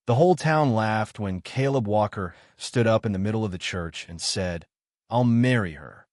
The whole town laughed when Caleb Walker stood up in the middle of the church and said, "I'll marry her."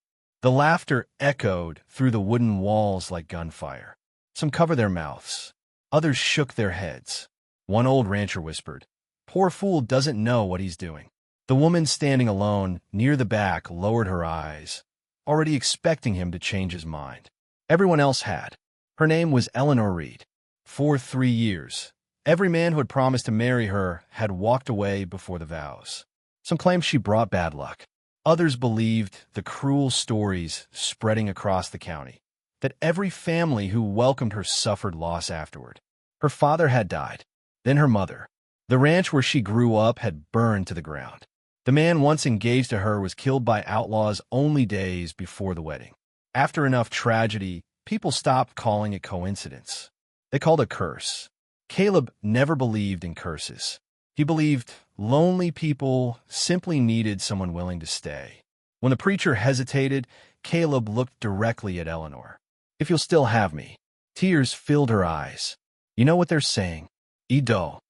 The laughter echoed through the wooden walls like gunfire. Some covered their mouths. Others shook their heads. One old rancher whispered, "Poor fool doesn't know what he's doing." The woman standing alone near the back lowered her eyes, already expecting him to change his mind. Everyone else had. Her name was Eleanor Reed. For 3 years, every man who had promised to marry her had walked away before the vows. Some claimed she brought bad luck. Others believed the cruel stories spreading across the county, that every family who welcomed her suffered loss afterward. Her father had died, then her mother. The ranch where she grew up had burned to the ground. The man once engaged to her was killed by outlaws only days before the wedding. After enough tragedy, people stopped calling it coincidence. They called it curse. Caleb never believed in curses. He believed lonely people simply needed someone willing to stay. When the preacher hesitated, Caleb looked directly at Eleanor. "If you'll still have me." Tears filled her eyes. "You know what they're saying? Ido.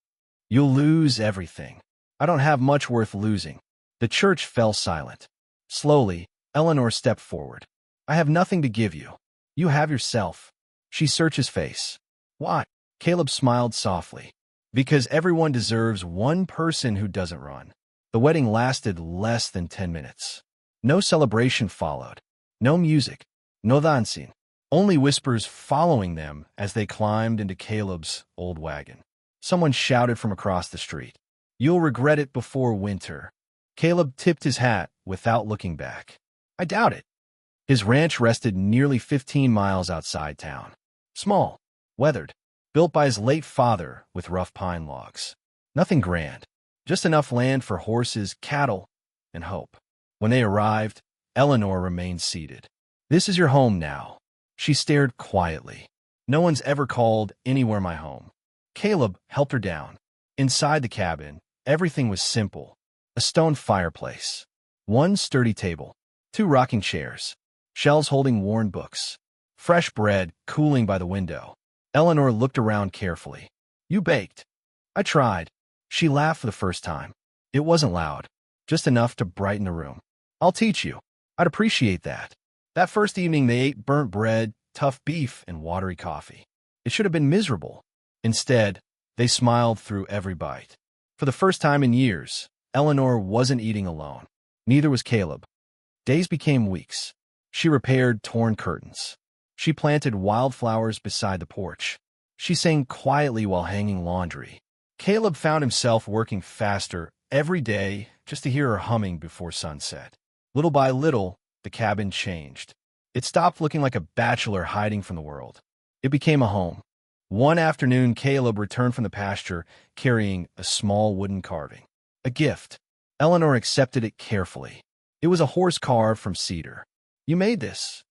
You'll lose everything. I don't have much worth losing." The church fell silent. Slowly, Eleanor stepped forward. "I have nothing to give you. You have yourself." She searched his face. "Why?" Caleb smiled softly. "Because everyone deserves one person who doesn't run." The wedding lasted less than 10 minutes. No celebration followed. No music. No dancing. Only whispers following them as they climbed into Caleb's old wagon. Someone shouted from across the street, "You'll regret it before winter." Caleb tipped his hat without looking back. "I doubt it." His ranch rested nearly 15 miles outside town. Small, weathered, built by his late father with rough pine logs. Nothing grand, just enough land for horses, cattle, and hope. When they arrived, Eleanor remained seated. "This is your home now." She stared quietly. "No one's ever called anywhere my home." Caleb helped her down. Inside the cabin, everything was simple. A stone fireplace, one sturdy table, 2 rocking chairs, shelves holding worn books, fresh bread cooling by the window. Eleanor looked around carefully. "You baked." "I tried." She laughed for the first time. It wasn't loud, just enough to brighten the room. "I'll teach you. I'd appreciate that." That first evening they ate burnt bread, tough beef, and watery coffee. It should have been miserable. Instead, they smiled through every bite. For the first time in years, Eleanor wasn't eating alone. Neither was Caleb. Days became weeks. She repaired torn curtains. She planted wildflowers beside the porch. She sang quietly while hanging laundry. Caleb found himself working faster every day just to hear her humming before sunset. Little by little, the cabin changed. It stopped looking like a bachelor hiding from the world. It became a home. One afternoon, Caleb returned from the pasture carrying a small wooden carving. A gift. Eleanor accepted it carefully. It was a horse carved from cedar. "You made this."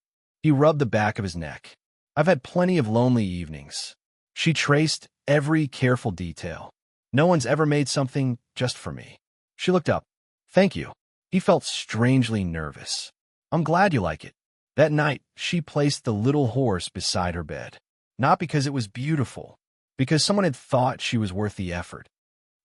He rubbed the back of his neck. "I've had plenty of lonely evenings." She traced every careful detail. "No one's ever made something just for me." She looked up. "Thank you." He felt strangely nervous. "I'm glad you like it." That night, she placed the little horse beside her bed. Not because it was beautiful, because someone had thought she was worth the effort.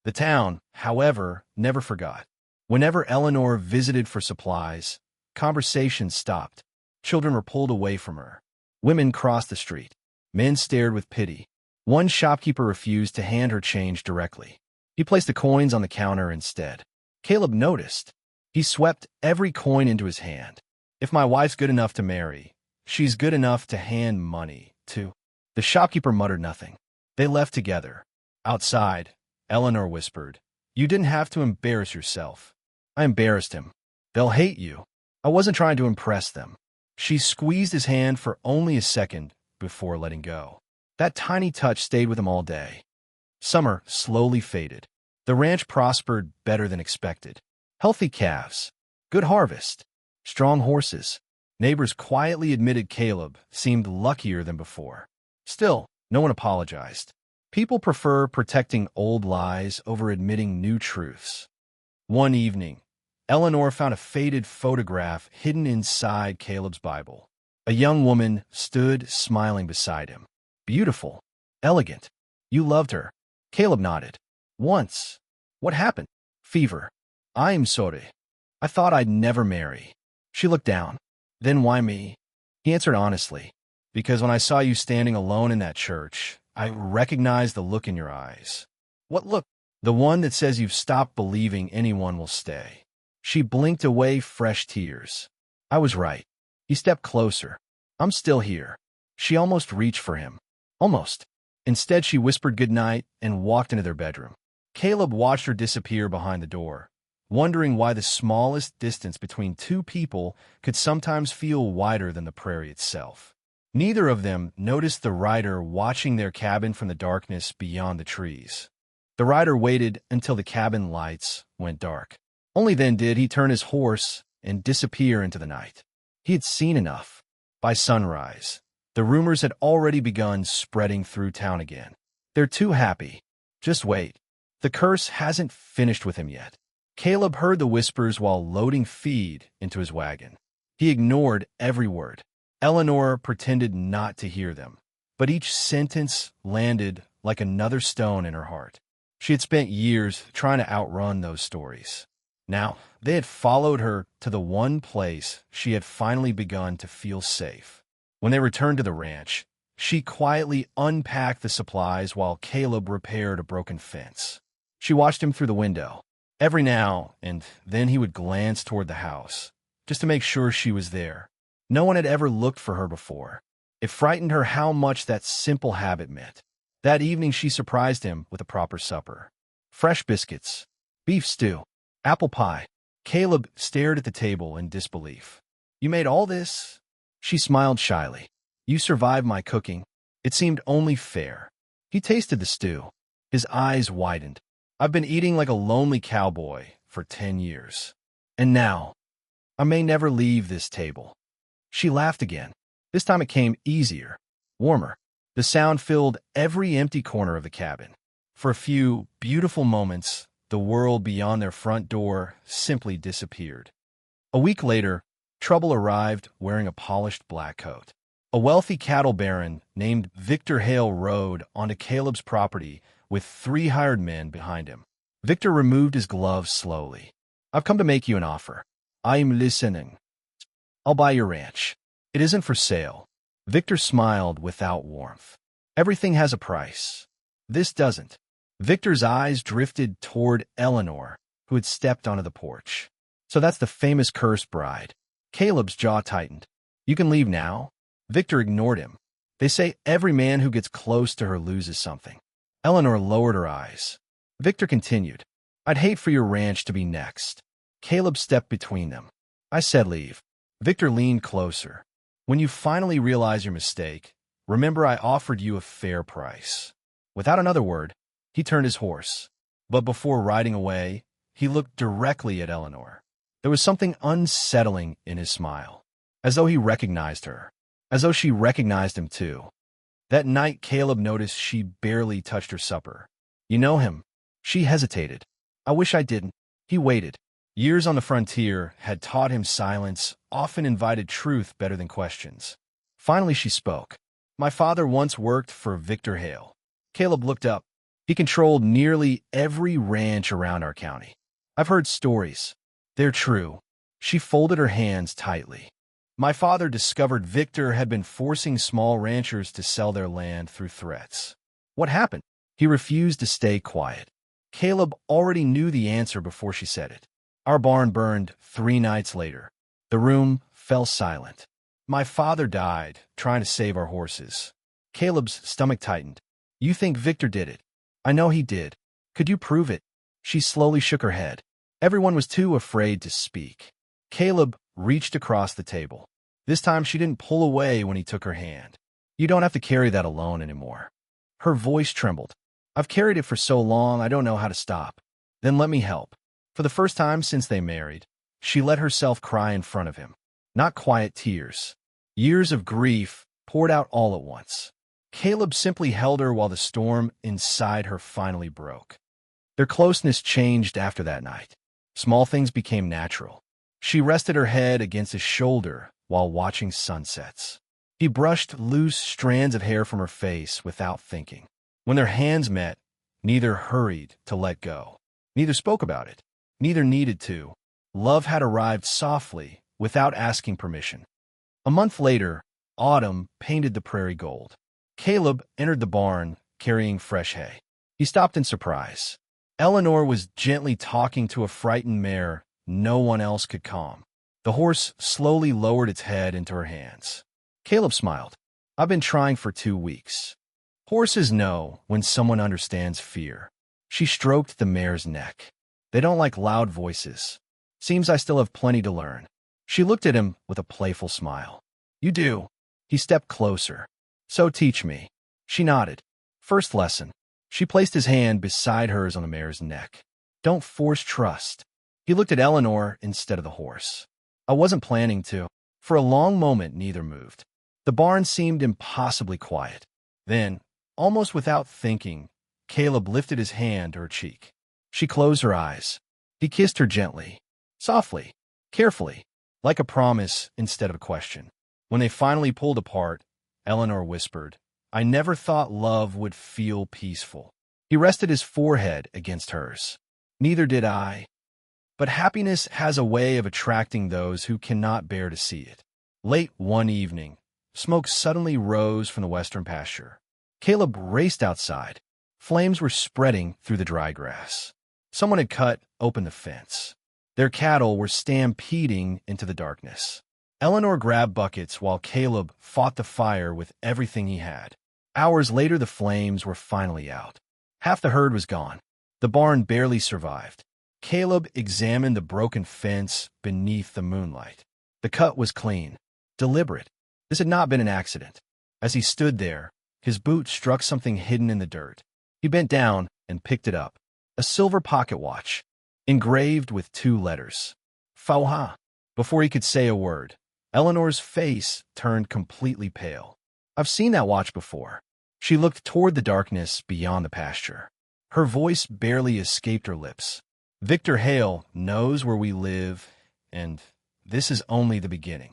The town, however, never forgot. Whenever Eleanor visited for supplies, conversations stopped. Children were pulled away from her. Women crossed the street. Men stared with pity. One shopkeeper refused to hand her change directly. He placed the coins on the counter instead. Caleb noticed. He swept every coin into his hand. "If my wife's good enough to marry, she's good enough to hand money, too." The shopkeeper muttered nothing. They left together. Outside, Eleanor whispered, "You didn't have to embarrass yourself." "I embarrassed him." "They'll hate you." "I wasn't trying to impress them." She squeezed his hand for only a second before letting go. That tiny touch stayed with him all day. Summer slowly faded. The ranch prospered better than expected. Healthy calves, good harvest, strong horses. Neighbors quietly admitted Caleb seemed luckier than before. Still, no one apologized. People prefer protecting old lies over admitting new truths. One evening, Eleanor found a faded photograph hidden inside Caleb's Bible. A young woman stood smiling beside him. Beautiful, elegant. "You loved her." Caleb nodded. Once. What happened? Fever. I'm sorry. I thought I'd never marry. She looked down. Then why me? He answered honestly. Because when I saw you standing alone in that church, I recognized the look in your eyes. What look? The one that says you've stopped believing anyone will stay. She blinked away fresh tears. I was right. He stepped closer. I'm still here. She almost reached for him. Almost. Instead, she whispered goodnight and walked into their bedroom. Caleb watched her disappear behind the door, wondering why the smallest distance between two people could sometimes feel wider than the prairie itself. Neither of them noticed the rider watching their cabin from the darkness beyond the trees. The rider waited until the cabin lights went dark. Only then did he turn his horse and disappear into the night. He had seen enough. By sunrise, the rumors had already begun spreading through town again. They're too happy. Just wait. The curse hasn't finished with him yet. Caleb heard the whispers while loading feed into his wagon. He ignored every word. Eleanor pretended not to hear them, but each sentence landed like another stone in her heart. She had spent years trying to outrun those stories. Now, they had followed her to the one place she had finally begun to feel safe. When they returned to the ranch, she quietly unpacked the supplies while Caleb repaired a broken fence. She watched him through the window. Every now and then he would glance toward the house, just to make sure she was there. No one had ever looked for her before. It frightened her how much that simple habit meant. That evening she surprised him with a proper supper. Fresh biscuits, beef stew, apple pie. Caleb stared at the table in disbelief. You made all this? She smiled shyly. You survived my cooking. It seemed only fair. He tasted the stew. His eyes widened. I've been eating like a lonely cowboy for 10 years. And now, I may never leave this table. She laughed again. This time it came easier, warmer. The sound filled every empty corner of the cabin. For a few beautiful moments, the world beyond their front door simply disappeared. A week later, Trouble arrived wearing a polished black coat. A wealthy cattle baron named Victor Hale rode onto Caleb's property with 3 hired men behind him. Victor removed his gloves slowly. I've come to make you an offer. I'm listening. I'll buy your ranch. It isn't for sale. Victor smiled without warmth. Everything has a price. This doesn't. Victor's eyes drifted toward Eleanor, who had stepped onto the porch. So that's the famous cursed bride. Caleb's jaw tightened. You can leave now? Victor ignored him. They say every man who gets close to her loses something. Eleanor lowered her eyes. Victor continued. I'd hate for your ranch to be next. Caleb stepped between them. I said leave. Victor leaned closer. When you finally realize your mistake, remember I offered you a fair price. Without another word, he turned his horse. But before riding away, he looked directly at Eleanor. There was something unsettling in his smile, as though he recognized her, as though she recognized him too. That night, Caleb noticed she barely touched her supper. You know him. She hesitated. I wish I didn't. He waited. Years on the frontier had taught him silence often invited truth better than questions. Finally, she spoke. My father once worked for Victor Hale. Caleb looked up. He controlled nearly every ranch around our county. I've heard stories. They're true. She folded her hands tightly. My father discovered Victor had been forcing small ranchers to sell their land through threats. What happened? He refused to stay quiet. Caleb already knew the answer before she said it. Our barn burned 3 nights later. The room fell silent. My father died trying to save our horses. Caleb's stomach tightened. You think Victor did it? I know he did. Could you prove it? She slowly shook her head. Everyone was too afraid to speak. Caleb reached across the table. This time she didn't pull away when he took her hand. You don't have to carry that alone anymore. Her voice trembled. I've carried it for so long I don't know how to stop. Then let me help. For the first time since they married, she let herself cry in front of him. Not quiet tears. Years of grief poured out all at once. Caleb simply held her while the storm inside her finally broke. Their closeness changed after that night. Small things became natural. She rested her head against his shoulder while watching sunsets. He brushed loose strands of hair from her face without thinking. When their hands met, Neither hurried to let go. Neither spoke about it. Neither needed to. Love had arrived softly, without asking permission. A month later, autumn painted the prairie gold. Caleb entered the barn, carrying fresh hay. He stopped in surprise. Eleanor was gently talking to a frightened mare no one else could calm. The horse slowly lowered its head into her hands. Caleb smiled. I've been trying for 2 weeks. Horses know when someone understands fear. She stroked the mare's neck. They don't like loud voices. Seems I still have plenty to learn. She looked at him with a playful smile. You do. He stepped closer. So teach me. She nodded. First lesson. She placed his hand beside hers on the mare's neck. Don't force trust. He looked at Eleanor instead of the horse. I wasn't planning to. For a long moment, neither moved. The barn seemed impossibly quiet. Then, almost without thinking, Caleb lifted his hand to her cheek. She closed her eyes. He kissed her gently, softly, carefully, like a promise instead of a question. When they finally pulled apart, Eleanor whispered, I never thought love would feel peaceful. He rested his forehead against hers. Neither did I. But happiness has a way of attracting those who cannot bear to see it. Late one evening, smoke suddenly rose from the western pasture. Caleb raced outside. Flames were spreading through the dry grass. Someone had cut open the fence. Their cattle were stampeding into the darkness. Eleanor grabbed buckets while Caleb fought the fire with everything he had. Hours later, the flames were finally out. Half the herd was gone. The barn barely survived. Caleb examined the broken fence beneath the moonlight. The cut was clean, deliberate. This had not been an accident. As he stood there, his boot struck something hidden in the dirt. He bent down and picked it up. A silver pocket watch, engraved with 2 letters. Fauha. Before he could say a word, Eleanor's face turned completely pale. I've seen that watch before. She looked toward the darkness beyond the pasture. Her voice barely escaped her lips. Victor Hale knows where we live, and this is only the beginning.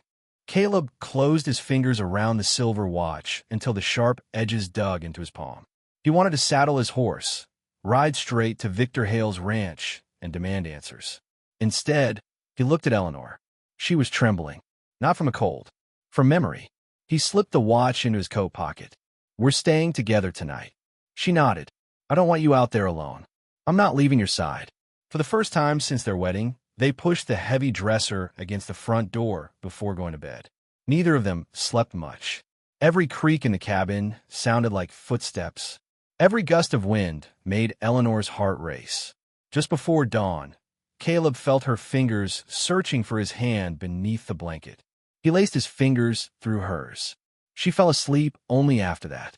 Caleb closed his fingers around the silver watch until the sharp edges dug into his palm. He wanted to saddle his horse, ride straight to Victor Hale's ranch, and demand answers. Instead, he looked at Eleanor. She was trembling, not from a cold, from memory. He slipped the watch into his coat pocket. We're staying together tonight. She nodded. I don't want you out there alone. I'm not leaving your side. For the first time since their wedding, they pushed the heavy dresser against the front door before going to bed. Neither of them slept much. Every creak in the cabin sounded like footsteps. Every gust of wind made Eleanor's heart race. Just before dawn, Caleb felt her fingers searching for his hand beneath the blanket. He laced his fingers through hers. She fell asleep only after that.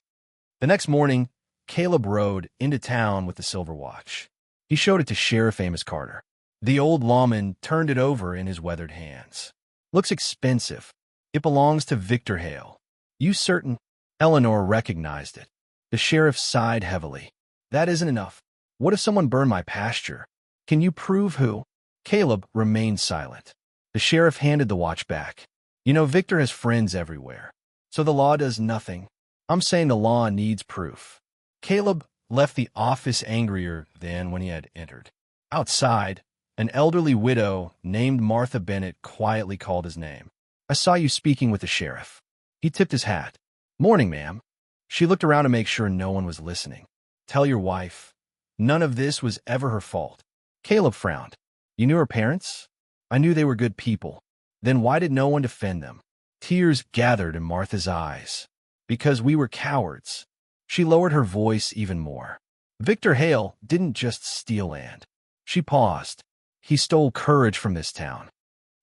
The next morning, Caleb rode into town with the silver watch. He showed it to Sheriff Amos Carter. The old lawman turned it over in his weathered hands. Looks expensive. It belongs to Victor Hale. You certain? Eleanor recognized it. The sheriff sighed heavily. That isn't enough. What if someone burned my pasture? Can you prove who? Caleb remained silent. The sheriff handed the watch back. You know, Victor has friends everywhere. So the law does nothing. I'm saying the law needs proof. Caleb left the office angrier than when he had entered. Outside, an elderly widow named Martha Bennett quietly called his name. I saw you speaking with the sheriff. He tipped his hat. Morning, ma'am. She looked around to make sure no one was listening. Tell your wife. None of this was ever her fault. Caleb frowned. You knew her parents? I knew they were good people. Then why did no one defend them? Tears gathered in Martha's eyes. Because we were cowards. She lowered her voice even more. Victor Hale didn't just steal land. She paused. He stole courage from this town.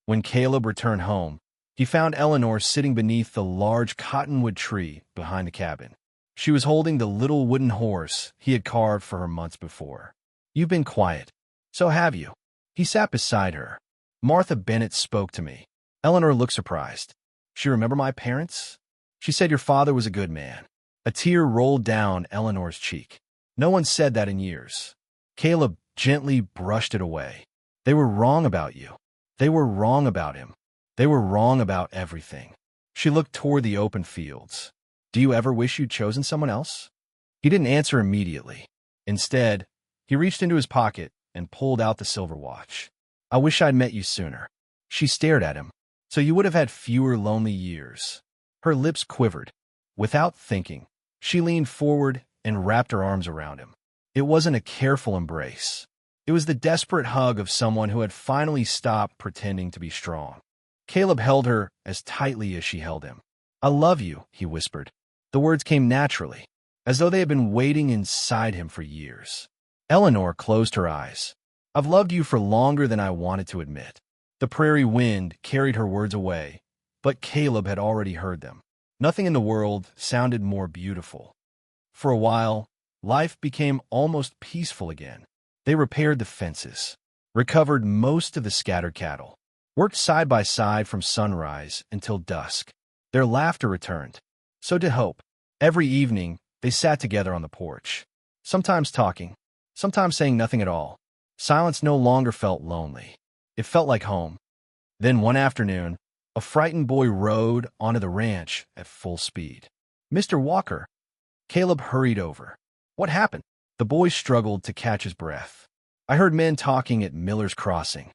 When Caleb returned home, he found Eleanor sitting beneath the large cottonwood tree behind the cabin. She was holding the little wooden horse he had carved for her months before. You've been quiet. So have you. He sat beside her. Martha Bennett spoke to me. Eleanor looked surprised. She remembered my parents? She said your father was a good man. A tear rolled down Eleanor's cheek. No one said that in years. Caleb gently brushed it away. They were wrong about you. They were wrong about him. They were wrong about everything. She looked toward the open fields. Do you ever wish you'd chosen someone else? He didn't answer immediately. Instead, he reached into his pocket and pulled out the silver watch. I wish I'd met you sooner. She stared at him. So you would have had fewer lonely years. Her lips quivered. Without thinking, she leaned forward and wrapped her arms around him. It wasn't a careful embrace. It was the desperate hug of someone who had finally stopped pretending to be strong. Caleb held her as tightly as she held him. I love you, he whispered. The words came naturally, as though they had been waiting inside him for years. Eleanor closed her eyes. I've loved you for longer than I wanted to admit. The prairie wind carried her words away, but Caleb had already heard them. Nothing in the world sounded more beautiful. For a while, life became almost peaceful again. They repaired the fences, recovered most of the scattered cattle, worked side by side from sunrise until dusk. Their laughter returned. So did hope. Every evening, they sat together on the porch, sometimes talking, sometimes saying nothing at all. Silence no longer felt lonely. It felt like home. Then one afternoon, a frightened boy rode onto the ranch at full speed. Mr. Walker. Caleb hurried over. What happened? The boy struggled to catch his breath. I heard men talking at Miller's Crossing.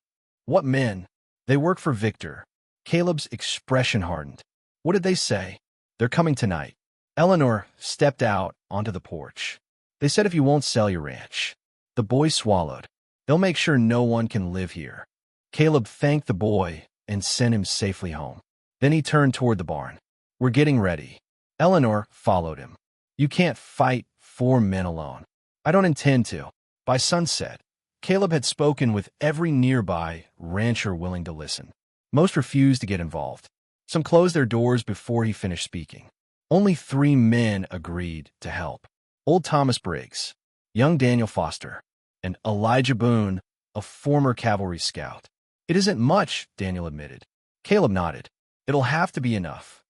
What men? They work for Victor. Caleb's expression hardened. What did they say? They're coming tonight. Eleanor stepped out onto the porch. They said if you won't sell your ranch. The boy swallowed. They'll make sure no one can live here. Caleb thanked the boy and sent him safely home. Then he turned toward the barn. We're getting ready. Eleanor followed him. You can't fight 4 men alone. I don't intend to. By sunset, Caleb had spoken with every nearby rancher willing to listen. Most refused to get involved. Some closed their doors before he finished speaking. Only 3 men agreed to help. Old Thomas Briggs, young Daniel Foster, and Elijah Boone, a former cavalry scout. It isn't much, Daniel admitted. Caleb nodded. It'll have to be enough.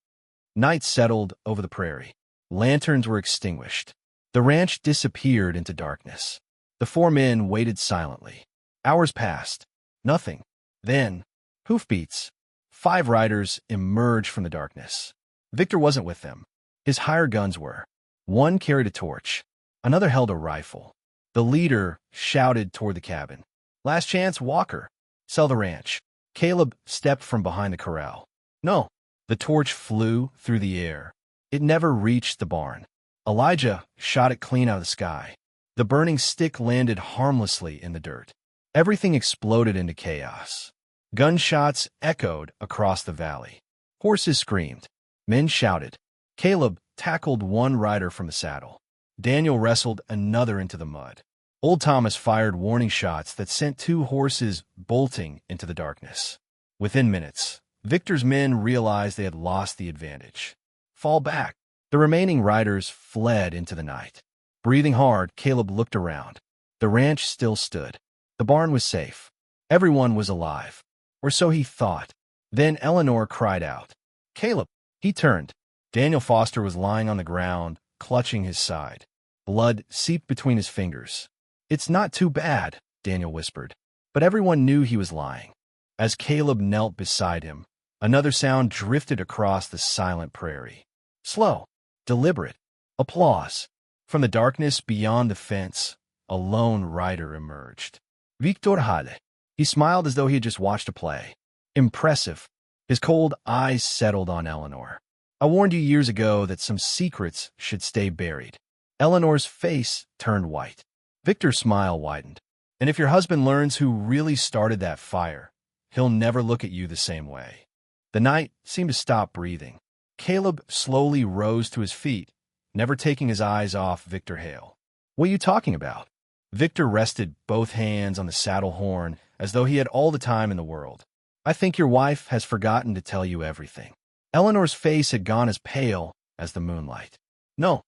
Night settled over the prairie. Lanterns were extinguished. The ranch disappeared into darkness. The 4 men waited silently. Hours passed. Nothing. Then, hoofbeats. 5 riders emerged from the darkness. Victor wasn't with them. His hired guns were. One carried a torch. Another held a rifle. The leader shouted toward the cabin. Last chance, Walker. Sell the ranch. Caleb stepped from behind the corral. No. The torch flew through the air. It never reached the barn. Elijah shot it clean out of the sky. The burning stick landed harmlessly in the dirt. Everything exploded into chaos. Gunshots echoed across the valley. Horses screamed. Men shouted. Caleb tackled one rider from the saddle. Daniel wrestled another into the mud. Old Thomas fired warning shots that sent 2 horses bolting into the darkness. Within minutes, Victor's men realized they had lost the advantage. Fall back. The remaining riders fled into the night. Breathing hard, Caleb looked around. The ranch still stood. The barn was safe. Everyone was alive. Or so he thought. Then Eleanor cried out. Caleb! He turned. Daniel Foster was lying on the ground, clutching his side. Blood seeped between his fingers. It's not too bad, Daniel whispered. But everyone knew he was lying. As Caleb knelt beside him, another sound drifted across the silent prairie. Slow, deliberate, applause. From the darkness beyond the fence, a lone rider emerged. Victor Hale. He smiled as though he had just watched a play. Impressive. His cold eyes settled on Eleanor. I warned you years ago that some secrets should stay buried. Eleanor's face turned white. Victor's smile widened. And if your husband learns who really started that fire, he'll never look at you the same way. The night seemed to stop breathing. Caleb slowly rose to his feet, never taking his eyes off Victor Hale. What are you talking about? Victor rested both hands on the saddle horn as though he had all the time in the world. I think your wife has forgotten to tell you everything. Eleanor's face had gone as pale as the moonlight. No.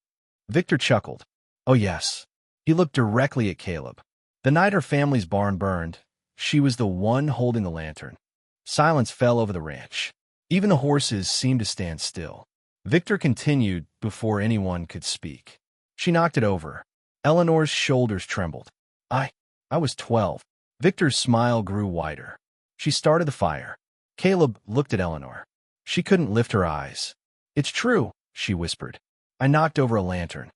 Victor chuckled. Oh, yes. He looked directly at Caleb. The night her family's barn burned, she was the one holding the lantern. Silence fell over the ranch. Even the horses seemed to stand still. Victor continued before anyone could speak. She knocked it over. Eleanor's shoulders trembled. I was 12. Victor's smile grew wider. She started the fire. Caleb looked at Eleanor. She couldn't lift her eyes. It's true, she whispered. I knocked over a lantern.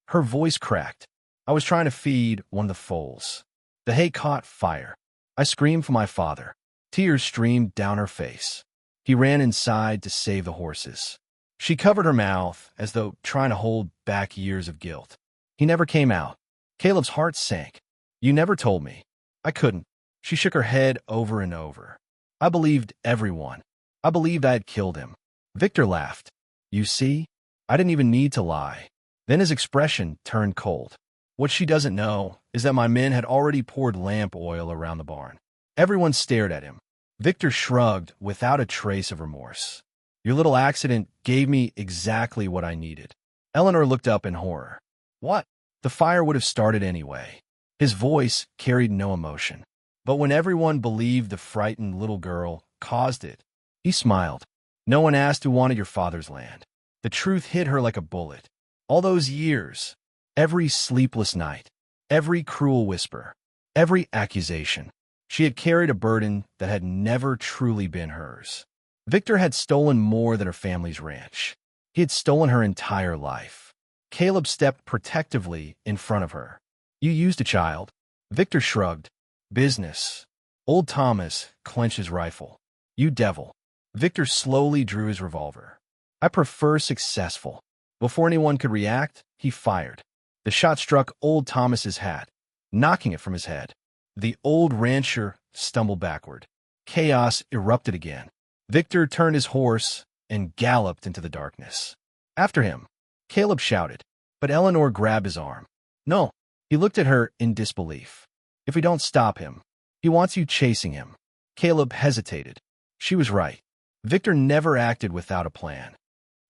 Her voice cracked. I was trying to feed one of the foals. The hay caught fire. I screamed for my father. Tears streamed down her face. He ran inside to save the horses. She covered her mouth as though trying to hold back years of guilt. He never came out. Caleb's heart sank. You never told me. I couldn't. She shook her head over and over. I believed everyone. I believed I had killed him. Victor laughed. You see? I didn't even need to lie. Then his expression turned cold. What she doesn't know is that my men had already poured lamp oil around the barn. Everyone stared at him. Victor shrugged without a trace of remorse. Your little accident gave me exactly what I needed. Eleanor looked up in horror. What? The fire would have started anyway. His voice carried no emotion. But when everyone believed the frightened little girl caused it, he smiled. No one asked who wanted your father's land. The truth hit her like a bullet. All those years, every sleepless night, every cruel whisper, every accusation, she had carried a burden that had never truly been hers. Victor had stolen more than her family's ranch. He had stolen her entire life. Caleb stepped protectively in front of her. You used a child. Victor shrugged. Business. Old Thomas clenched his rifle. You devil. Victor slowly drew his revolver. I prefer successful. Before anyone could react, he fired. The shot struck old Thomas's hat, knocking it from his head. The old rancher stumbled backward. Chaos erupted again. Victor turned his horse and galloped into the darkness. After him, Caleb shouted, but Eleanor grabbed his arm. No, he looked at her in disbelief. If we don't stop him, he wants you chasing him. Caleb hesitated. She was right. Victor never acted without a plan.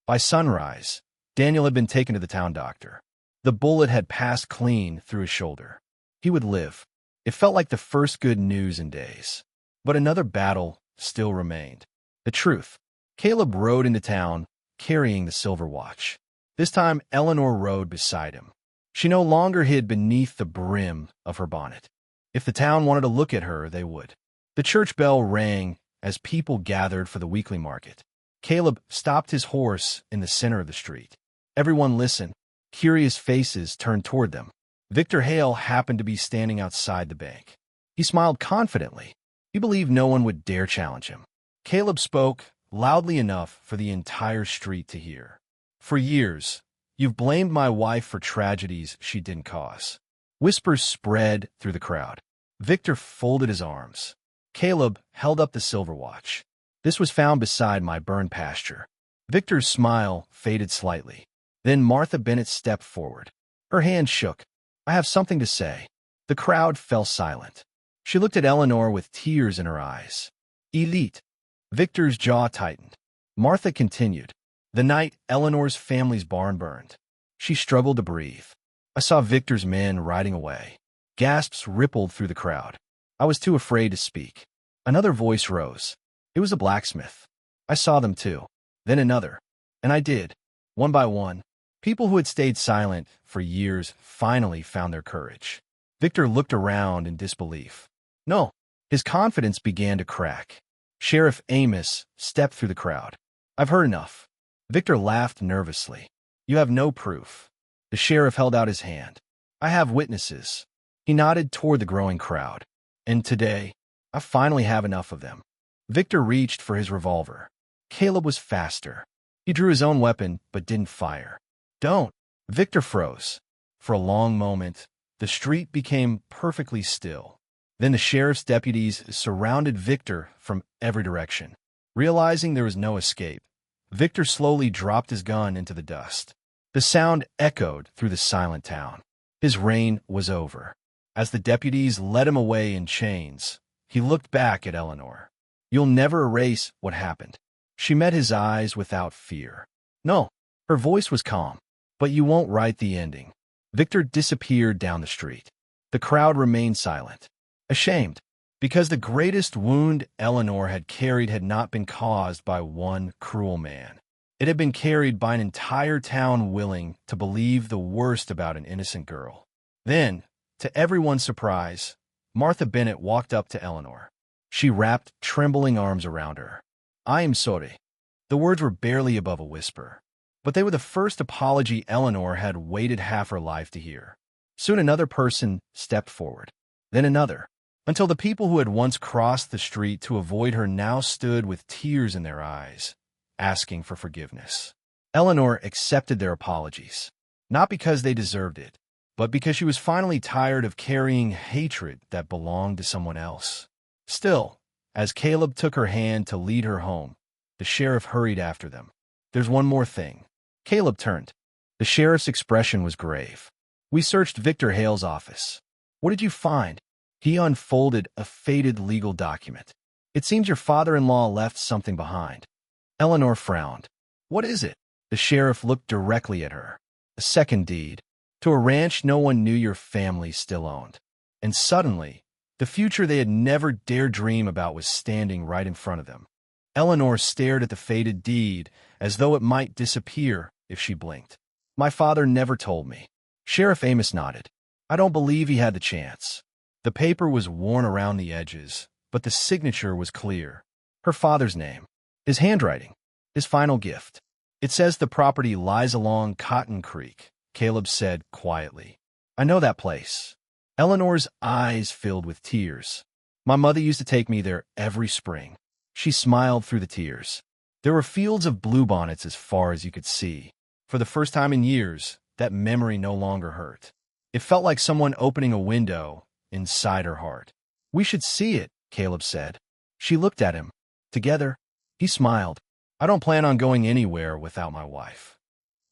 By sunrise, Daniel had been taken to the town doctor. The bullet had passed clean through his shoulder. He would live. It felt like the first good news in days. But another battle still remained. The truth. Caleb rode into town, carrying the silver watch. This time, Eleanor rode beside him. She no longer hid beneath the brim of her bonnet. If the town wanted to look at her, they would. The church bell rang as people gathered for the weekly market. Caleb stopped his horse in the center of the street. Everyone listened. Curious faces turned toward them. Victor Hale happened to be standing outside the bank. He smiled confidently. He believed no one would dare challenge him. Caleb spoke loudly enough for the entire street to hear. For years, you've blamed my wife for tragedies she didn't cause. Whispers spread through the crowd. Victor folded his arms. Caleb held up the silver watch. This was found beside my burned pasture. Victor's smile faded slightly. Then Martha Bennett stepped forward. Her hand shook. I have something to say. The crowd fell silent. She looked at Eleanor with tears in her eyes. Elite. Victor's jaw tightened. Martha continued. The night Eleanor's family's barn burned, she struggled to breathe. I saw Victor's men riding away. Gasps rippled through the crowd. I was too afraid to speak. Another voice rose. It was a blacksmith. I saw them too. Then another. And I did. One by one. People who had stayed silent for years finally found their courage. Victor looked around in disbelief. No. His confidence began to crack. Sheriff Amos stepped through the crowd. I've heard enough. Victor laughed nervously. You have no proof. The sheriff held out his hand. I have witnesses. He nodded toward the growing crowd. And today, I finally have enough of them. Victor reached for his revolver. Caleb was faster. He drew his own weapon, but didn't fire. Don't. Victor froze. For a long moment, the street became perfectly still. Then the sheriff's deputies surrounded Victor from every direction. Realizing there was no escape, Victor slowly dropped his gun into the dust. The sound echoed through the silent town. His reign was over. As the deputies led him away in chains, he looked back at Eleanor. You'll never erase what happened. She met his eyes without fear. No, her voice was calm. But you won't write the ending. Victor disappeared down the street. The crowd remained silent, ashamed, because the greatest wound Eleanor had carried had not been caused by one cruel man. It had been carried by an entire town willing to believe the worst about an innocent girl. Then, to everyone's surprise, Martha Bennett walked up to Eleanor. She wrapped trembling arms around her. I am sorry. The words were barely above a whisper. But they were the first apology Eleanor had waited half her life to hear. Soon another person stepped forward, then another, until the people who had once crossed the street to avoid her now stood with tears in their eyes, asking for forgiveness. Eleanor accepted their apologies, not because they deserved it, but because she was finally tired of carrying hatred that belonged to someone else. Still, as Caleb took her hand to lead her home, the sheriff hurried after them. "There's one more thing." Caleb turned. The sheriff's expression was grave. "We searched Victor Hale's office." "What did you find?" He unfolded a faded legal document. "It seems your father-in-law left something behind." Eleanor frowned. "What is it?" The sheriff looked directly at her. "A second deed to a ranch no one knew your family still owned." And suddenly, the future they had never dared dream about was standing right in front of them. Eleanor stared at the faded deed as though it might disappear if she blinked. "My father never told me." Sheriff Amos nodded. "I don't believe he had the chance." The paper was worn around the edges, but the signature was clear. Her father's name. His handwriting. His final gift. "It says the property lies along Cotton Creek," Caleb said quietly. "I know that place." Eleanor's eyes filled with tears. "My mother used to take me there every spring." She smiled through the tears. There were fields of bluebonnets as far as you could see. For the first time in years, that memory no longer hurt. It felt like someone opening a window inside her heart. "We should see it," Caleb said. She looked at him. "Together?" He smiled. "I don't plan on going anywhere without my wife."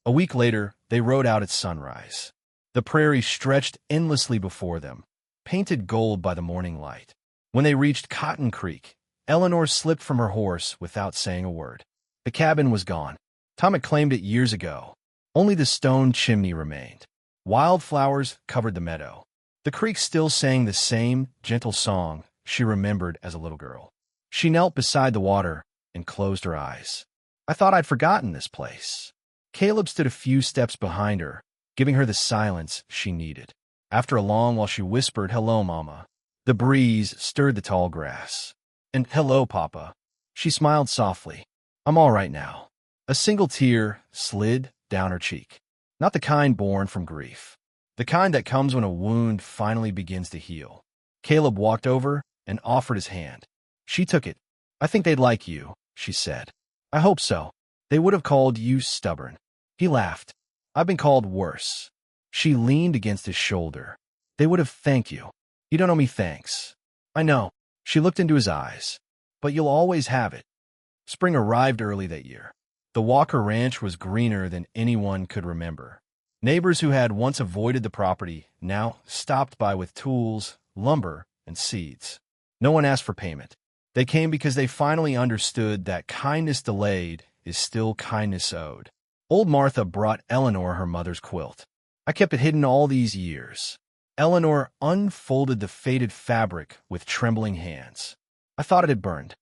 A week later, they rode out at sunrise. The prairie stretched endlessly before them, painted gold by the morning light. When they reached Cotton Creek, Eleanor slipped from her horse without saying a word. The cabin was gone. Tom had claimed it years ago. Only the stone chimney remained. Wildflowers covered the meadow. The creek still sang the same gentle song she remembered as a little girl. She knelt beside the water and closed her eyes. "I thought I'd forgotten this place." Caleb stood a few steps behind her, giving her the silence she needed. After a long while she whispered, "Hello, Mama." The breeze stirred the tall grass. "And hello, Papa." She smiled softly. "I'm all right now." A single tear slid down her cheek. Not the kind born from grief. The kind that comes when a wound finally begins to heal. Caleb walked over and offered his hand. She took it. "I think they'd like you," she said. "I hope so. They would have called you stubborn." He laughed. "I've been called worse." She leaned against his shoulder. "They would have thanked you." "You don't owe me thanks." "I know." She looked into his eyes. "But you'll always have it." Spring arrived early that year. The Walker Ranch was greener than anyone could remember. Neighbors who had once avoided the property now stopped by with tools, lumber, and seeds. No one asked for payment. They came because they finally understood that kindness delayed is still kindness owed. Old Martha brought Eleanor her mother's quilt. "I kept it hidden all these years." Eleanor unfolded the faded fabric with trembling hands. "I thought it had burned.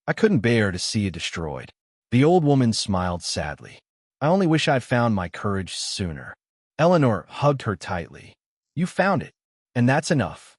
I couldn't bear to see it destroyed." The old woman smiled sadly. "I only wish I'd found my courage sooner." Eleanor hugged her tightly. "You found it, and that's enough."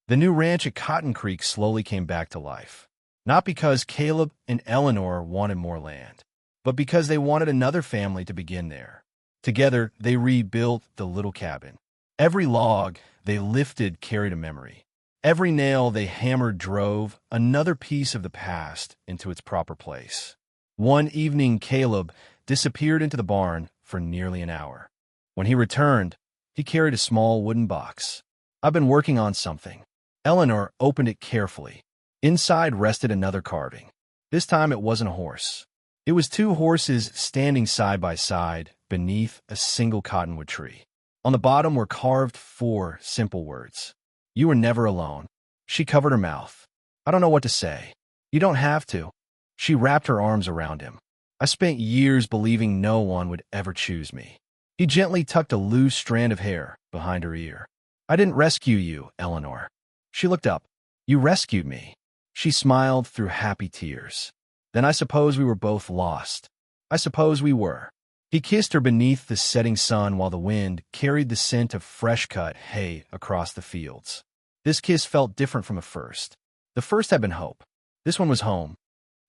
The new ranch at Cotton Creek slowly came back to life. Not because Caleb and Eleanor wanted more land, but because they wanted another family to begin there. Together, they rebuilt the little cabin. Every log they lifted carried a memory. Every nail they hammered drove another piece of the past into its proper place. One evening, Caleb disappeared into the barn for nearly an hour. When he returned, he carried a small wooden box. "I've been working on something." Eleanor opened it carefully. Inside rested another carving. This time it wasn't a horse. It was two horses standing side by side beneath a single cottonwood tree. On the bottom were carved 4 simple words. "You were never alone." She covered her mouth. "I don't know what to say." "You don't have to." She wrapped her arms around him. "I spent years believing no one would ever choose me." He gently tucked a loose strand of hair behind her ear. "I didn't rescue you, Eleanor." She looked up. "You rescued me." She smiled through happy tears. "Then I suppose we were both lost." "I suppose we were." He kissed her beneath the setting sun while the wind carried the scent of fresh-cut hay across the fields. This kiss felt different from the first. The first had been hope. This one was home.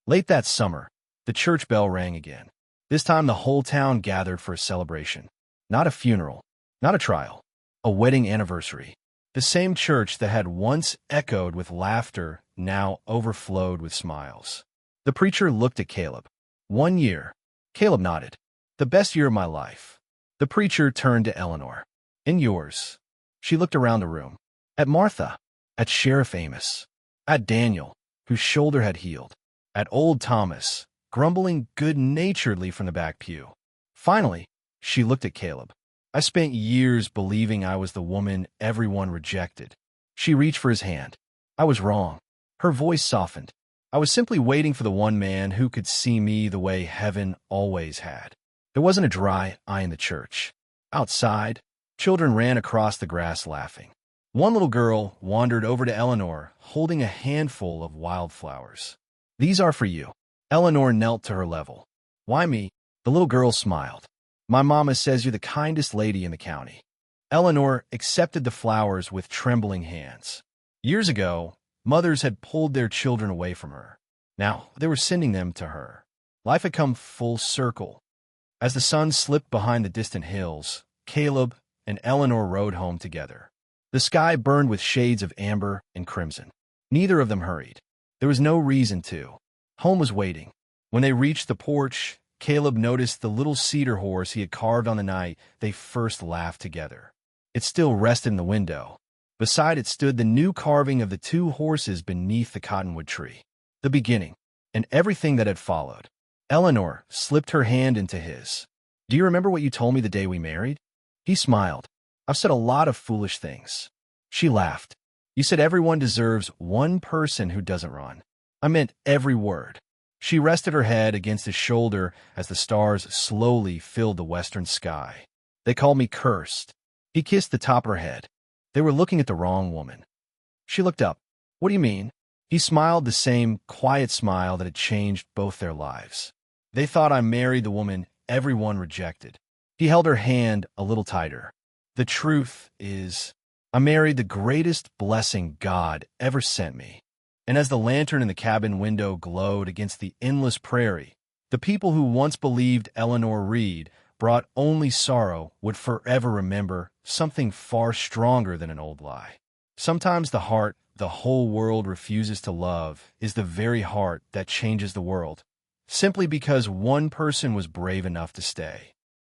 Late that summer, the church bell rang again. This time the whole town gathered for a celebration. Not a funeral, not a trial, A wedding anniversary. The same church that had once echoed with laughter now overflowed with smiles. The preacher looked at Caleb. 1 year. Caleb nodded. The best year of my life. The preacher turned to Eleanor. And yours. She looked around the room. At Martha. At Sheriff Amos. At Daniel, whose shoulder had healed. At old Thomas, grumbling good-naturedly from the back pew. Finally, she looked at Caleb. I spent years believing I was the woman everyone rejected. She reached for his hand. I was wrong. Her voice softened. I was simply waiting for the one man who could see me the way heaven always had. There wasn't a dry eye in the church. Outside, children ran across the grass laughing. One little girl wandered over to Eleanor, holding a handful of wildflowers. These are for you. Eleanor knelt to her level. Why me? The little girl smiled. My mama says you're the kindest lady in the county. Eleanor accepted the flowers with trembling hands. Years ago, mothers had pulled their children away from her. Now they were sending them to her. Life had come full circle. As the sun slipped behind the distant hills, Caleb and Eleanor rode home together. The sky burned with shades of amber and crimson. Neither of them hurried. There was no reason to. Home was waiting. When they reached the porch, Caleb noticed the little cedar horse he had carved on the night they first laughed together. It still rested in the window. Beside it stood the new carving of the two horses beneath the cottonwood tree. The beginning, and everything that had followed. Eleanor slipped her hand into his. Do you remember what you told me the day we married? He smiled. I've said a lot of foolish things. She laughed. You said everyone deserves one person who doesn't run. I meant every word. She rested her head against his shoulder as the stars slowly filled the western sky. They called me cursed. He kissed the top of her head. They were looking at the wrong woman. She looked up. What do you mean? He smiled the same quiet smile that had changed both their lives. They thought I married the woman everyone rejected. He held her hand a little tighter. The truth is, I married the greatest blessing God ever sent me. And as the lantern in the cabin window glowed against the endless prairie, the people who once believed Eleanor Reed brought only sorrow would forever remember something far stronger than an old lie. Sometimes the heart the whole world refuses to love is the very heart that changes the world, simply because one person was brave enough to stay.